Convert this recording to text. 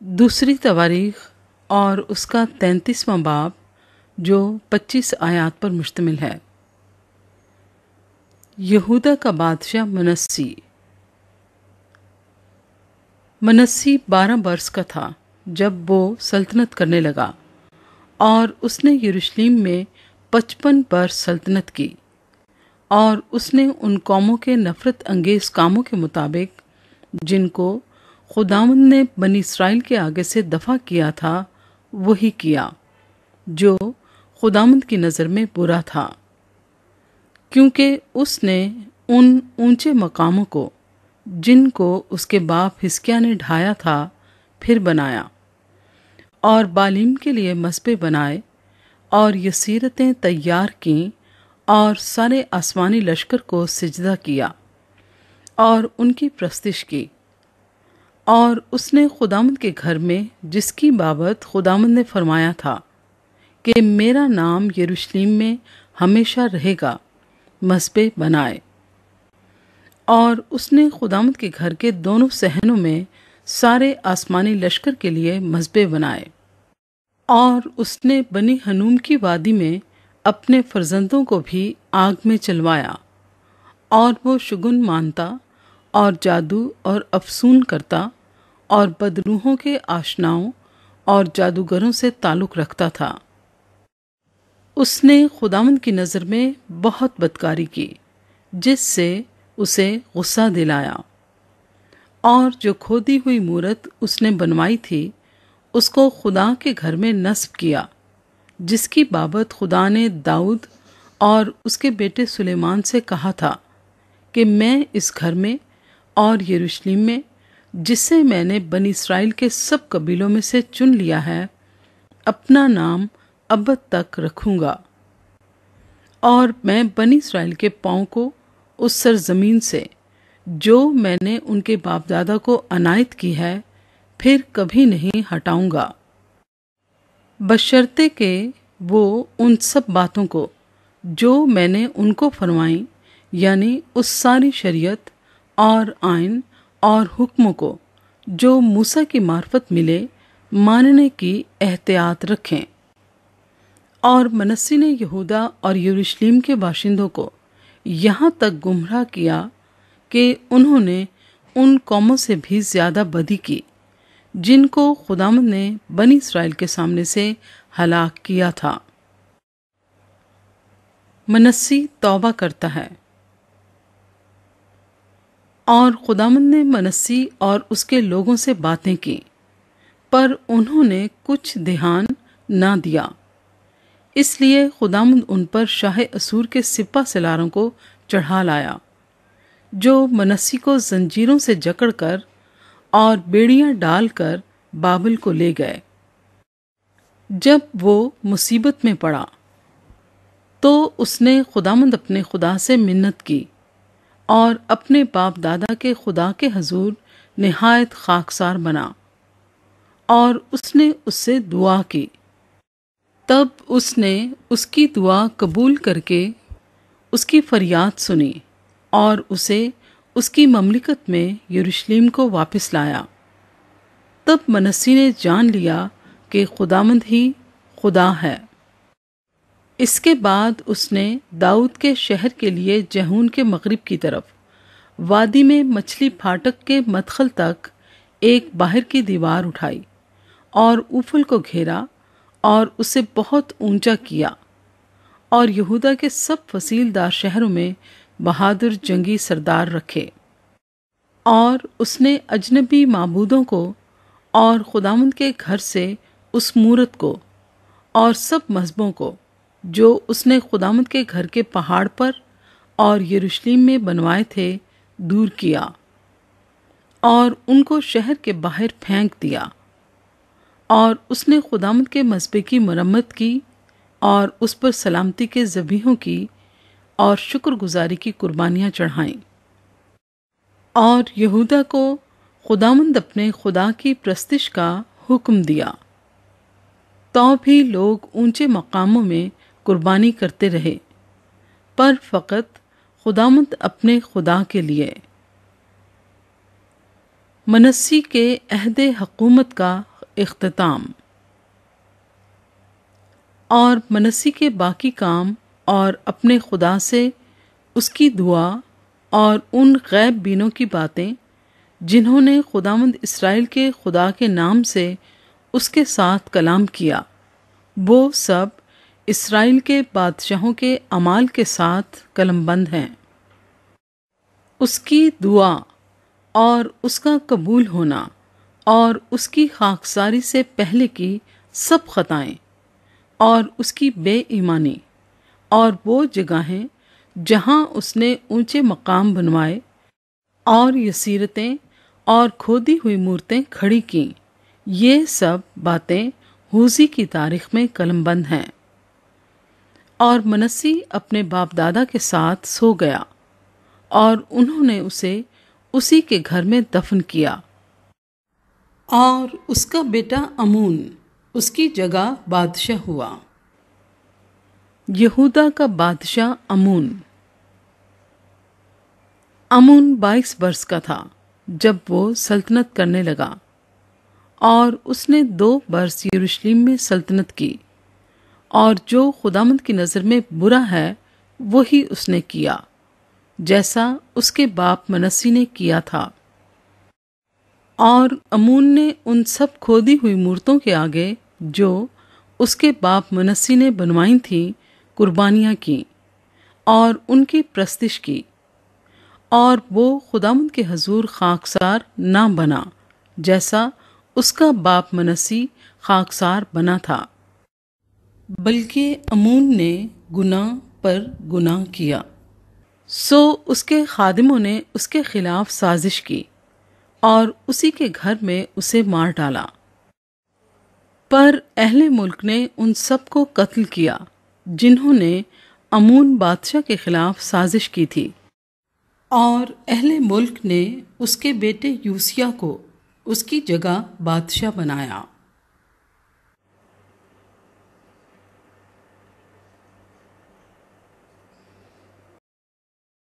دوسری تواریخ اور اس کا 33واں باب جو 25 آیات پر مشتمل ہے۔ یہودا کا بادشاہ منسی 12 برس کا تھا جب وہ سلطنت کرنے لگا، اور اس نے یروشلم میں 55 برس سلطنت کی، اور اس نے ان قوموں کے نفرت انگیز کاموں کے مطابق جن کو خداوند نے بنی اسرائیل کے آگے سے دفع کیا تھا وہی کیا جو خداوند کی نظر میں برا تھا، کیونکہ اس نے ان اونچے مقاموں کو جن کو اس کے باپ حزقیاہ نے ڈھایا تھا پھر بنایا، اور بالیم کے لیے مذبح بنائے اور یسیرتیں تیار کیں، اور سارے آسمانی لشکر کو سجدہ کیا اور ان کی پرستش کی۔ اور اس نے خداوند کے گھر میں جس کی بابت خداوند نے فرمایا تھا کہ میرا نام یروشلم میں ہمیشہ رہے گا، مذبح بنائے۔ اور اس نے خداوند کے گھر کے دونوں صحنوں میں سارے آسمانی لشکر کے لیے مذبح بنائے۔ اور اس نے بنی ہنوم کی وادی میں اپنے فرزندوں کو بھی آگ میں چلوایا، اور وہ شگن مانتا اور جادو اور افسون کرتا اور بدروحوں کے آشناؤں اور جادوگروں سے تعلق رکھتا تھا۔ اس نے خداوند کی نظر میں بہت بدکاری کی، جس سے اسے غصہ دلایا، اور جو کھودی ہوئی مورت اس نے بنوائی تھی اس کو خدا کے گھر میں نصب کیا، جس کی بابت خدا نے داؤد اور اس کے بیٹے سلیمان سے کہا تھا کہ میں اس گھر میں اور یروشلم میں جسے میں نے بنی اسرائیل کے سب قبیلوں میں سے چن لیا ہے اپنا نام ابد تک رکھوں گا، اور میں بنی اسرائیل کے پاؤں کو اس سرزمین سے جو میں نے ان کے باپ دادا کو عنایت کی ہے پھر کبھی نہیں ہٹاؤں گا، بشرطے کہ وہ ان سب باتوں کو جو میں نے ان کو فرمائیں، یعنی اس ساری شریعت اور آئین اور حکموں کو جو موسیٰ کی معرفت ملے ماننے کی احتیاط رکھیں۔ اور منسی نے یہودا اور یروشلم کے باشندوں کو یہاں تک گمراہ کیا کہ انہوں نے ان قوموں سے بھی زیادہ بدی کی جن کو خداوند نے بنی اسرائیل کے سامنے سے ہلاک کیا تھا۔ منسی توبہ کرتا ہے۔ اور خداوند نے منسی اور اس کے لوگوں سے باتیں کی، پر انہوں نے کچھ دھیان نہ دیا، اس لیے خداوند ان پر شاہ اسور کے سپہ سالاروں کو چڑھا لایا، جو منسی کو زنجیروں سے جکڑ کر اور بیڑیاں ڈال کر بابل کو لے گئے۔ جب وہ مصیبت میں پڑا تو اس نے خداوند اپنے خدا سے منت کی اور اپنے باپ دادا کے خدا کے حضور نہایت خاکسار بنا، اور اس نے اس سے دعا کی۔ تب اس نے اس کی دعا قبول کر کے اس کی فریاد سنی اور اسے اس کی مملکت میں یروشلم کو واپس لایا۔ تب منسی نے جان لیا کہ خداوند ہی خدا ہے۔ اس کے بعد اس نے داؤد کے شہر کے لیے جہون کے مغرب کی طرف وادی میں مچھلی پھاٹک کے مدخل تک ایک باہر کی دیوار اٹھائی اور اوفل کو گھیرا اور اسے بہت اونچا کیا، اور یہودا کے سب فصیل دار شہروں میں بہادر جنگی سردار رکھے۔ اور اس نے اجنبی معبودوں کو اور خداوند کے گھر سے اس مورت کو اور سب مذہبوں کو جو اس نے خداوند کے گھر کے پہاڑ پر اور یروشلم میں بنوائے تھے دور کیا، اور ان کو شہر کے باہر پھینک دیا۔ اور اس نے خداوند کے مذبح کی مرمت کی اور اس پر سلامتی کے ذبیحوں کی اور شکر گزاری کی قربانیاں چڑھائیں۔ اور یہودا کو خداوند اپنے خدا کی پرستش کا حکم دیا، تو بھی لوگ اونچے مقاموں میں قربانی کرتے رہے، پر فقط خداوند اپنے خدا کے لیے۔ منسی کے عہد حکومت کا اختتام۔ اور منسی کے باقی کام اور اپنے خدا سے اس کی دعا اور ان غیب بینوں کی باتیں جنہوں نے خداوند اسرائیل کے خدا کے نام سے اس کے ساتھ کلام کیا، وہ سب اسرائیل کے بادشاہوں کے اعمال کے ساتھ قلم بند ہیں۔ اس کی دعا اور اس کا قبول ہونا اور اس کی خاکساری سے پہلے کی سب خطائیں اور اس کی بے ایمانی اور وہ جگہیں جہاں اس نے اونچے مقام بنوائے اور یسیرتیں اور کھودی ہوئی مورتیں کھڑی کیں، یہ سب باتیں ہوزی کی تاریخ میں قلم بند ہیں۔ اور منسی اپنے باپ دادا کے ساتھ سو گیا اور انہوں نے اسے اسی کے گھر میں دفن کیا، اور اس کا بیٹا امون اس کی جگہ بادشاہ ہوا۔ یہودا کا بادشاہ امون 22 برس کا تھا جب وہ سلطنت کرنے لگا، اور اس نے 2 برس یروشلم میں سلطنت کی، اور جو خداوند کی نظر میں برا ہے وہی اس نے کیا، جیسا اس کے باپ منسی نے کیا تھا۔ اور امون نے ان سب کھودی ہوئی مورتوں کے آگے جو اس کے باپ منسی نے بنوائی تھیں قربانیاں کیں اور ان کی پرستش کی، اور وہ خداوند کے حضور خاکسار نہ بنا جیسا اس کا باپ منسی خاکسار بنا تھا، بلکہ امون نے گناہ پر گناہ کیا۔ سو اس کے خادموں نے اس کے خلاف سازش کی اور اسی کے گھر میں اسے مار ڈالا۔ پر اہل ملک نے ان سب کو قتل کیا جنہوں نے امون بادشاہ کے خلاف سازش کی تھی، اور اہل ملک نے اس کے بیٹے یوسیہ کو اس کی جگہ بادشاہ بنایا۔